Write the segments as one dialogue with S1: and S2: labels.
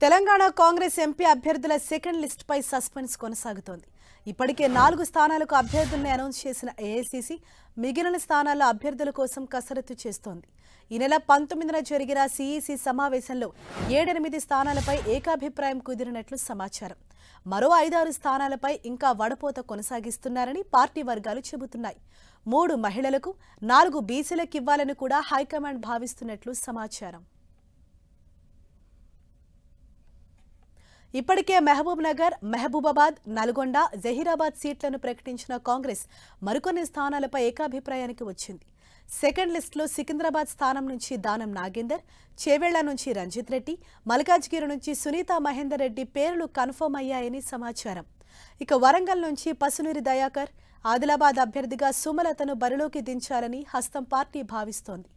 S1: Telangana Congress MP అభ్యర్థుల second list పై suspense కొనసాగుతోంది. ఇప్పటికే 4 స్థానాలకు అభ్యర్థుల్ని అనౌన్స్ చేసిన ఏఐసీసీ మిగిలిన స్థానాల అభ్యర్థుల కోసం కసరత్తు చేస్తోంది. ఈ నెల 19న జరిగిన సీఈసీ సమావేశంలో 7-8 స్థానాలపై ఏకాభిప్రాయం కుదిరినట్లు సమాచారం. మరో 5-6 స్థానాలపై ఇంకా వడపోత కొనసాగిస్తున్నారని పార్టీ వర్గాలు చెబుతున్నాయి. 3 మహిళలకు 4 బీసీలకు ఇవ్వాలని కూడా హైకమాండ్ భావిస్తున్నట్లు సమాచారం. ఇప్పటికే మహబూబ్ నగర్, మహబూబాబాద్, నల్గొండ, జహీరాబాద్ సీట్లను ప్రకటించిన కాంగ్రెస్ మరికొన్ని స్థానాలపై ఏకాభిప్రాయానికి వచ్చింది. సెకండ్ లిస్టులో సికింద్రాబాద్ స్థానం నుంచి దానం నాగేందర్, చేవెళ్ల నుంచి రంజిత్ రెడ్డి, మల్కాజ్గిరి నుంచి సునీతా మహేందర్ రెడ్డి పేర్లు కన్ఫర్మ్ అయ్యాయని సమాచారం. ఇక వరంగల్ నుంచి పసునూరి దయాకర్, ఆదిలాబాద్ అభ్యర్థిగా సుమలతను బరిలోకి దించాలని హస్తం పార్టీ భావిస్తోంది.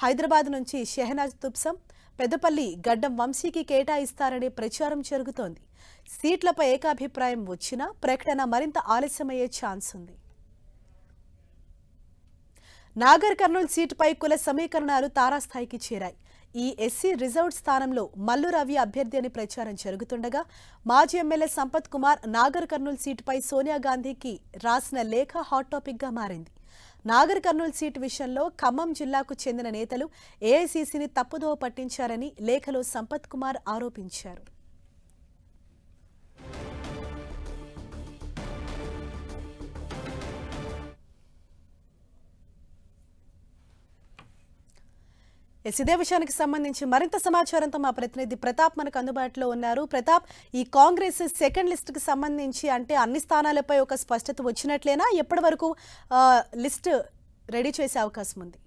S1: హైదరాబాద్ నుంచి షెహనాజ్ తుబ్సం, పెద్దపల్లి గడ్డం వంశీకి కేటాయిస్తారనే ప్రచారం జరుగుతోంది. సీట్లపై ఏకాభిప్రాయం వచ్చినా ప్రకటన మరింత ఆలస్యమయ్యే ఛాన్స్ ఉంది. నాగర్ కర్నూల్ సీటుపై కుల సమీకరణాలు తారాస్థాయికి చేరాయి. ఈ ఎస్సీ రిజర్వ్డ్ స్థానంలో మల్లు రవి అభ్యర్థి అని ప్రచారం జరుగుతుండగా మాజీ ఎమ్మెల్యే సంపత్ కుమార్ నాగర్ కర్నూల్ సీటుపై సోనియా గాంధీకి రాసిన లేఖ హాట్ టాపిక్ గా మారింది. నాగర్ కర్నూల్ సీటు విషయంలో ఖమ్మం జిల్లాకు చెందిన నేతలు ఏఐసీసీని తప్పుదోవ పట్టించారని లేఖలో సంపత్ కుమార్ ఆరోపించారు. ఇదే విషయానికి సంబంధించి మరింత సమాచారంతో మా ప్రతినిధి ప్రతాప్ మనకు అందుబాటులో ఉన్నారు. ప్రతాప్, ఈ కాంగ్రెస్ సెకండ్ లిస్ట్ కి సంబంధించి అంటే అన్ని స్థానాలపై ఒక స్పష్టత వచ్చినట్లేనా? ఎప్పటి వరకు లిస్ట్ రెడీ చేసే అవకాశం ఉంది?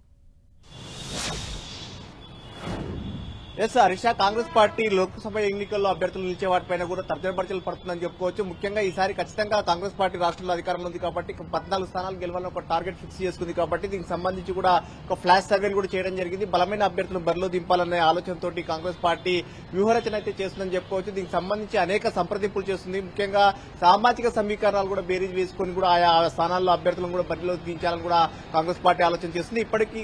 S2: ఎస్ హరీష, కాంగ్రెస్ పార్టీ లోక్సభ ఎన్నికల్లో అభ్యర్థులు నిలిచే వాటిపైన కూడా తర్జనపర్చలు పడుతుందని చెప్పుకోవచ్చు. ముఖ్యంగా ఈసారి ఖచ్చితంగా కాంగ్రెస్ పార్టీ రాష్ట్రంలో అధికారంలో ఉంది కాబట్టి 14 స్థానాలు గెలవాలని ఒక టార్గెట్ ఫిక్స్ చేసుకుంది. కాబట్టి దీనికి సంబంధించి కూడా ఒక ఫ్లాష్ సర్వేలు కూడా చేయడం జరిగింది. బలమైన అభ్యర్థులను బరిలో దింపాలనే ఆలోచనతో కాంగ్రెస్ పార్టీ వ్యూహరచన అయితే చేస్తుందని చెప్పుకోవచ్చు. దీనికి సంబంధించి అనేక సంప్రదింపులు చేస్తుంది. ముఖ్యంగా సామాజిక సమీకరణాలు కూడా బేరీజ్ వేసుకుని కూడా ఆయా స్థానాల్లో అభ్యర్థులను కూడా బరిలో దించాలని కూడా కాంగ్రెస్ పార్టీ ఆలోచన చేస్తుంది. ఇప్పటికీ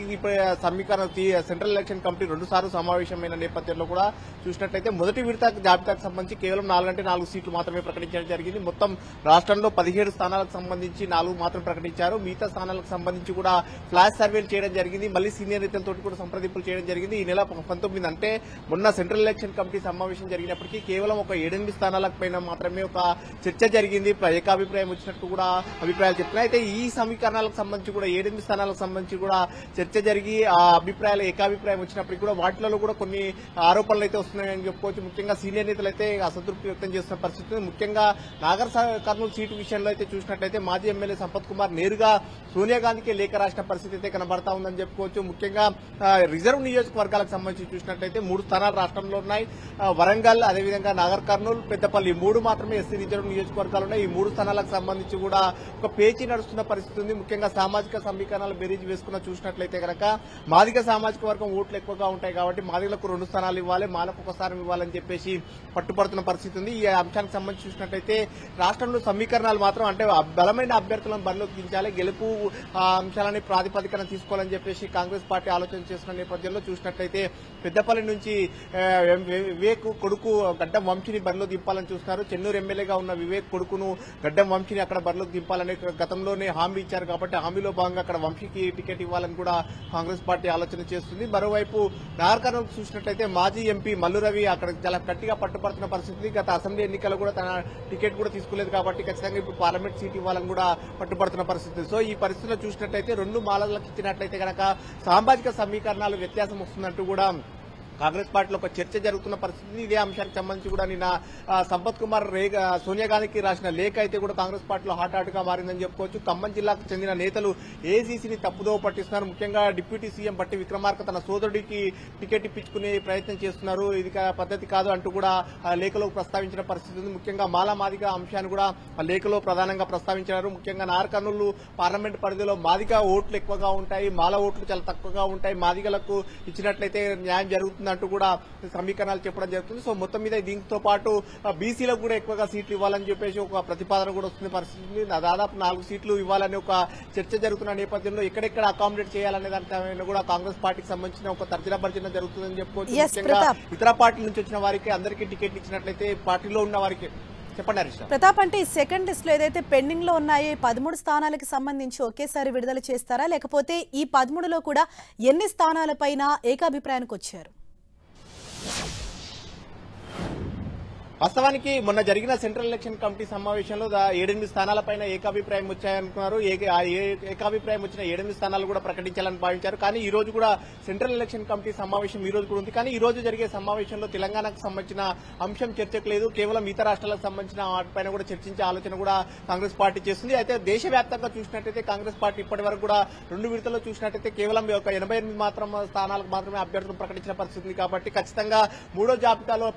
S2: సమీకరణ సెంట్రల్ ఎలక్షన్ కమిటీ 2 సార్లు సమావేశమైన నేపథ్యంలో కూడా చూసినట్లయితే మొదటి విడత జాబితాకు సంబంధించి కేవలం 4 సీట్లు మాత్రమే ప్రకటించడం జరిగింది. మొత్తం రాష్ట్రంలో 17 స్థానాలకు సంబంధించి 4 మాత్రం ప్రకటించారు. మిగతా స్థానాలకు సంబంధించి కూడా ఫ్లాష్ సర్వేలు చేయడం జరిగింది. మళ్లీ సీనియర్ నేతలతో కూడా సంప్రదింపులు చేయడం జరిగింది. ఈ నెల 19 అంటే మొన్న సెంట్రల్ ఎలక్షన్ కమిటీ సమావేశం జరిగినప్పటికీ కేవలం ఒక 7-8 స్థానాలకు పైన మాత్రమే ఒక చర్చ జరిగింది. ఏకాభిప్రాయం వచ్చినట్టు కూడా అభిప్రాయాలు చెప్తున్నాయి. అయితే ఈ సమీకరణాలకు సంబంధించి కూడా 7-8 స్థానాలకు సంబంధించి కూడా చర్చ జరిగి ఆ అభిప్రాయాలు ఏకాభిప్రాయం వచ్చినప్పటికీ కూడా వాటిలో కూడా కొన్ని ఆరోపణలు అయితే వస్తున్నాయని చెప్పుకోవచ్చు. ముఖ్యంగా సీనియర్ నేతలు అయితే అసంతృప్తి వ్యక్తం చేస్తున్న పరిస్థితి. ముఖ్యంగా నాగర్ కర్నూలు సీటు విషయంలో అయితే చూసినట్లయితే మాజీ ఎమ్మెల్యే సంపత్ కుమార్ నేరుగా సోనియా గాంధీకి లేఖ రాసిన పరిస్థితి అయితే కనబడతా ఉందని చెప్పుకోవచ్చు. ముఖ్యంగా రిజర్వ్ నియోజకవర్గాలకు సంబంధించి చూసినట్లయితే 3 స్థానాలు రాష్ట్రంలో ఉన్నాయి. వరంగల్, అదేవిధంగా నాగర్ కర్నూలు, పెద్దపల్లి 3 మాత్రమే ఎస్సీ రిజర్వ్ నియోజకవర్గాలు ఉన్నాయి. ఈ 3 స్థానాలకు సంబంధించి కూడా ఒక పేచీ నడుస్తున్న పరిస్థితి ఉంది. ముఖ్యంగా సామాజిక సమీకరణాలు బెరీజ్ వేసుకున్న చూసినట్లయితే కనుక మాదిగ సామాజిక వర్గం ఓట్లు ఎక్కువగా ఉంటాయి కాబట్టి మాదిగలకు 2 స్థానాలు ఇవ్వాలి, మాలకు 1 స్థానం ఇవ్వాలని చెప్పేసి పట్టుపడుతున్న పరిస్థితి ఉంది. ఈ అంశానికి సంబంధించి చూసినట్లయితే రాష్ట్రంలో సమీకరణాలు మాత్రం అంటే బలమైన అభ్యర్థులను బరిలోకి దించాలి, గెలుపు అంశాలని ప్రాతిపదికన తీసుకోవాలని చెప్పేసి కాంగ్రెస్ పార్టీ ఆలోచన చేస్తున్న నేపథ్యంలో చూసినట్లయితే పెద్దపల్లి నుంచి వివేక్ కొడుకు గడ్డం వంశీని బరిలో దింపాలని చూస్తున్నారు. చెన్నూరు ఎమ్మెల్యేగా ఉన్న వివేక్ కొడుకును గడ్డం వంశీని అక్కడ బరిలోకి దింపాలని గతంలోనే హామీ ఇచ్చారు కాబట్టి హామీలో భాగంగా అక్కడ వంశీకి టికెట్ ఇవ్వాలని కూడా కాంగ్రెస్ పార్టీ ఆలోచన చేస్తుంది. మరోవైపు నాగర్కర్నూలు చూసినట్లయితే మాజీ ఎంపీ మల్లు రవి అక్కడ చాలా గట్టిగా పట్టుపడుతున్న పరిస్థితి. గత అసెంబ్లీ ఎన్నికల్లో కూడా తన టికెట్ కూడా తీసుకోలేదు కాబట్టి ఖచ్చితంగా ఇప్పుడు పార్లమెంట్ సీట్ ఇవ్వాలని కూడా పట్టుపడుతున్న పరిస్థితి. సో ఈ పరిస్థితిలో చూసినట్లయితే 2 మాలలకు ఇచ్చినట్లయితే కనుక సామాజిక సమీకరణాలు వ్యత్యాసం వస్తుందంటూ కూడా కాంగ్రెస్ పార్టీలో ఒక చర్చ జరుగుతున్న పరిస్థితి. ఇదే అంశానికి సంబంధించి కూడా నిన్న సంపత్ కుమార్ సోనియా గాంధీకి రాసిన లేఖ అయితే కూడా కాంగ్రెస్ పార్టీలో హాట్ గా మారిందని చెప్పుకోవచ్చు. ఖమ్మం జిల్లాకు చెందిన నేతలు ఏఐసీసీని తప్పుదోవ పట్టిస్తున్నారు. ముఖ్యంగా డిప్యూటీ సీఎం బట్టి విక్రమార్క తన సోదరుడికి టికెట్ ఇప్పించుకునే ప్రయత్నం చేస్తున్నారు, ఇది పద్ధతి కాదు అంటూ కూడా లేఖలో ప్రస్తావించిన పరిస్థితి ఉంది. ముఖ్యంగా మాదిగ అంశాన్ని కూడా లేఖలో ప్రధానంగా ప్రస్తావించారు. ముఖ్యంగా నాగర్ కర్నూలు పార్లమెంట్ పరిధిలో మాదిగ ఓట్లు ఎక్కువగా ఉంటాయి, మాల ఓట్లు చాలా తక్కువగా ఉంటాయి, మాదిగలకు ఇచ్చినట్లయితే న్యాయం జరుగుతుంది వస్తుందంటూ కూడా సమీకరణాలు చెప్పడం జరుగుతుంది. సో మొత్తం మీద దీంతో పాటు బీసీలకు కూడా ఎక్కువగా సీట్లు ఇవ్వాలని చెప్పేసి ఒక ప్రతిపాదన కూడా వస్తున్న పరిస్థితి. దాదాపు 4 సీట్లు ఇవ్వాలని ఒక చర్చ జరుగుతున్న నేపథ్యంలో ఎక్కడెక్కడ అకామిడేట్ చేయాలనే దానిపైన కూడా కాంగ్రెస్ పార్టీకి సంబంధించిన ఒక తర్జన భర్జన జరుగుతుందని చెప్పుకోవచ్చు. ముఖ్యంగా ఇతర పార్టీల నుంచి వచ్చిన వారికి అందరికీ టికెట్ ఇచ్చినట్లయితే పార్టీలో ఉన్న వారికి చెప్పండి హరీష్.
S1: ప్రతాప్, అంటే ఈ సెకండ్ లిస్ట్ లో ఏదైతే పెండింగ్ లో ఉన్నాయో 13 స్థానాలకు సంబంధించి ఒకేసారి విడుదల చేస్తారా, లేకపోతే ఈ 13లో కూడా ఎన్ని స్థానాలపైన ఏకాభిప్రాయానికి వచ్చారు?
S2: వాస్తవానికి మొన్న జరిగిన సెంట్రల్ ఎలక్షన్ కమిటీ సమావేశంలో 7 స్థానాలపైన ఏకాభిప్రాయం వచ్చాయనుకున్నారు. ఏకాభిప్రాయం వచ్చిన 7 స్థానాలు కూడా ప్రకటించాలని భావించారు. కానీ ఈ రోజు కూడా సెంట్రల్ ఎలక్షన్ కమిటీ సమావేశం ఈ రోజు కూడా ఉంది. కానీ ఈ రోజు జరిగే సమావేశంలో తెలంగాణకు సంబంధించిన అంశం చర్చకు లేదు. కేవలం ఇతర రాష్ట్రాలకు సంబంధించిన వాటిపైన కూడా చర్చించే ఆలోచన కూడా కాంగ్రెస్ పార్టీ చేస్తుంది. అయితే దేశవ్యాప్తంగా చూసినట్టయితే కాంగ్రెస్ పార్టీ ఇప్పటి వరకు కూడా 2 విడతల్లో చూసినట్టయితే కేవలం ఒక 88 స్థానాలకు మాత్రమే అభ్యర్థులను ప్రకటించిన పరిస్థితి ఉంది. కాబట్టి ఖచ్చితంగా 3వ జాబితాలో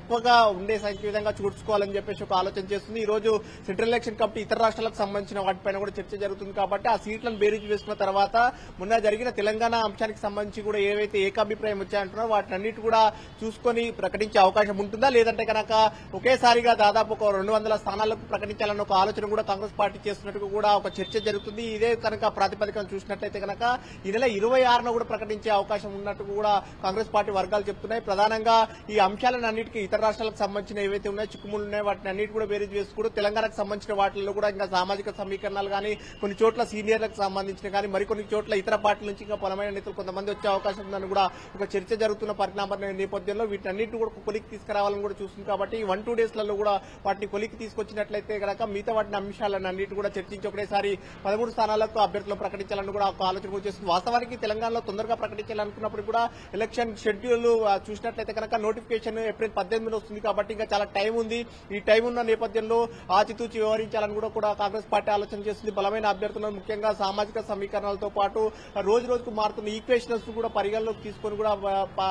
S2: ఎక్కువగా ఉండే సంఖ్య విధంగా చూసుకోవాలని చెప్పేసి ఒక ఆలోచన చేస్తుంది. ఈ రోజు సెంట్రల్ ఎలక్షన్ కమిటీ ఇతర రాష్ట్రాలకు సంబంధించిన వాటిపైన కూడా చర్చ జరుగుతుంది. కాబట్టి ఆ సీట్లను బేరీజ్ వేసుకున్న తర్వాత మొన్న జరిగిన తెలంగాణ అంశానికి సంబంధించి కూడా ఏవైతే ఏకాభిప్రాయం వచ్చాయంటున్నారో వాటిని అన్నిటి కూడా చూసుకొని ప్రకటించే అవకాశం ఉంటుందా, లేదంటే కనుక ఒకేసారిగా దాదాపు ఒక 200 స్థానాలకు ప్రకటించాలన్న ఒక ఆలోచన కూడా కాంగ్రెస్ పార్టీ చేస్తున్నట్టు కూడా ఒక చర్చ జరుగుతుంది. ఇదే కనుక ప్రాతిపదికన చూసినట్లయితే కనుక ఈ నెల 26న కూడా ప్రకటించే అవకాశం ఉన్నట్టు కూడా కాంగ్రెస్ పార్టీ వర్గాలు చెప్తున్నాయి. ప్రధానంగా ఈ అంశాలను అన్నిటికీ ఇతర రాష్ట్రాలకు సంబంధించిన ఏవైతే ఉన్నాయో చిక్కుములు ఉన్నాయో వాటిని అన్నిటి కూడా బేరీజ్ వేసుకుంటూ తెలంగాణకు సంబంధించిన వాటిల్లో కూడా ఇంకా సామాజిక సమీకరణాలు కానీ కొన్ని చోట్ల సీనియర్లకు సంబంధించిన కానీ మరికొన్ని చోట్ల ఇతర పార్టీల నుంచి ఇంకా బలమైన నేతలు కొంతమంది వచ్చే అవకాశం ఉందని కూడా ఒక చర్చ జరుగుతున్న పరిణామాల నేపథ్యంలో వీటన్నిటి కూడా కొలికి తీసుకురావాలని కూడా చూస్తుంది. కాబట్టి 1-2 డేస్లలో కూడా వాటిని కొలికి తీసుకొచ్చినట్లయితే కనుక మిగతా వాటిని అంశాలను అన్నిటి కూడా చర్చించి ఒకటేసారి 13 స్థానాలకు అభ్యర్థులను ప్రకటించాలని కూడా ఒక ఆలోచన కూడా చేస్తుంది. వాస్తవానికి తెలంగాణలో తొందరగా ప్రకటించాలనుకున్నప్పుడు కూడా ఎలక్షన్ షెడ్యూల్ చూసినట్లయితే కనుక నోటిఫికేషన్ ఏప్రిల్ 18 వస్తుంది. కాబట్టి ఇంకా చాలా టైం ఉంది. ఈ టైం ఉన్న నేపథ్యంలో ఆచితూచి వ్యవహరించాలని కూడా కాంగ్రెస్ పార్టీ ఆలోచన చేస్తుంది. బలమైన అభ్యర్థులను ముఖ్యంగా సామాజిక సమీకరణలతో పాటు రోజు రోజుకు మారుతున్న ఈక్వేషన్స్ కూడా పరిగణలోకి తీసుకొని కూడా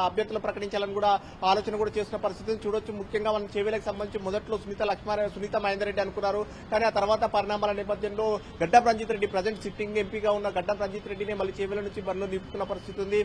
S2: అభ్యర్థులు ప్రకటించాలని కూడా ఆలోచన కూడా చేస్తున్న పరిస్థితిని చూడొచ్చు. ముఖ్యంగా మన చేవేలకు సంబంధించి మొదట్లో సునీత మహేందర్ రెడ్డి అనుకున్నారు. కానీ ఆ తర్వాత పరిణామాల నేపథ్యంలో గడ్డం రంజిత్ రెడ్డి ప్రజెంట్ సిట్టింగ్ ఎంపీగా ఉన్న గడ్డం రంజిత్ రెడ్డిని మళ్ళీ చేవేల నుంచి బరిలో నింపుకున్న పరిస్థితి ఉంది.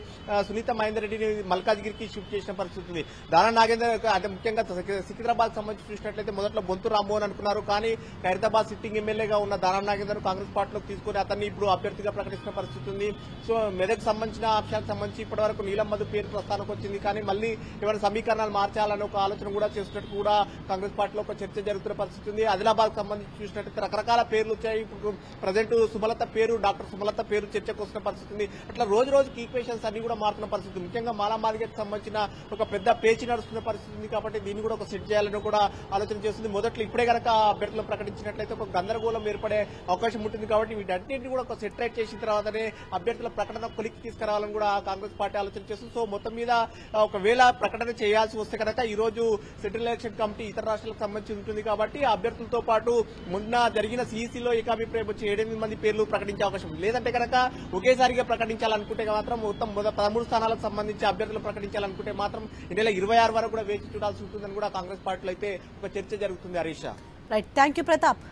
S2: సునీత మహేందర్ రెడ్డిని మల్కాజ్గిరికి షిఫ్ట్ చేసిన పరిస్థితి ఉంది. దానా నాగేందర్ అంటే ముఖ్యంగా సికింద్రాబాద్ సంబంధించి చూసినట్లయితే మొదట్లో బొంతు రామ్మోహన్ అనుకున్నారు. కానీ ఖైరతాబాద్ సిట్టింగ్ ఎమ్మెల్యేగా ఉన్న దానా నాగేందర్ కాంగ్రెస్ పార్టీలోకి తీసుకుని అతన్ని ఇప్పుడు అభ్యర్థిగా ప్రకటిస్తున్న పరిస్థితి ఉంది. సో మెదక్ సంబంధించిన అంశాలకు సంబంధించి ఇప్పటి వరకు నీలం మధు పేరు ప్రస్థానానికి వచ్చింది. కానీ మళ్ళీ ఏమైనా సమీకరణాలు మార్చాలని ఒక ఆలోచన కూడా చేస్తున్నట్టు కూడా కాంగ్రెస్ పార్టీలో ఒక చర్చ జరుగుతున్న పరిస్థితి ఉంది. ఆదిలాబాద్ సంబంధించి చూసినట్లయితే రకరకాల పేర్లు వచ్చాయి. ఇప్పుడు ప్రజెంట్ సుమలత పేరు డాక్టర్ సుమలత పేరు చర్చకు వస్తున్న పరిస్థితి ఉంది. అట్లా రోజు రోజుకి ఈక్వేషన్స్ అన్ని కూడా మారుతున్న పరిస్థితి. ముఖ్యంగా మాలామాదిగకి సంబంధించిన ఒక పెద్ద పేచి నడుస్తున్న పరిస్థితి ఉంది. కాబట్టి దీన్ని కూడా ఒక సెట్ చేయాలని కూడా ఆలోచన చేస్తుంది. మొదట్లో ఇప్పుడే కనుక అభ్యర్థులను ప్రకటించినట్లయితే ఒక గందరగోళం ఏర్పడే అవకాశం ఉంటుంది. కాబట్టి వీటన్నింటినీ కూడా ఒక సెట్ రైట్ చేసిన తర్వాతనే అభ్యర్థుల ప్రకటన కొలికి తీసుకురావాలని కూడా కాంగ్రెస్ పార్టీ ఆలోచన చేస్తుంది. సో మొత్తం మీద ఒకవేళ ప్రకటన చేయాల్సి వస్తే కనుక ఈ రోజు సెంట్రల్ ఎలక్షన్ కమిటీ ఇతర రాష్ట్రాలకు సంబంధించి ఉంటుంది. కాబట్టి అభ్యర్థులతో పాటు మొన్న జరిగిన సిఈసిలో ఏకాభిప్రాయం వచ్చి 7-8 మంది పేర్లు ప్రకటించే అవకాశం ఉంది. లేదంటే కనుక ఒకేసారిగా ప్రకటించాలనుకుంటే మాత్రం మొత్తం 13 స్థానాలకు సంబంధించి అభ్యర్థులు ప్రకటించాలనుకుంటే మాత్రం ఈ నెల 26 వరకు కూడా వేచి చూడాల్సి ఉంటుందని కూడా కాంగ్రెస్ పార్టీలో అయితే ఒక చర్చ జరుగుతుంది. Harish.
S1: Right, thank you Pratap.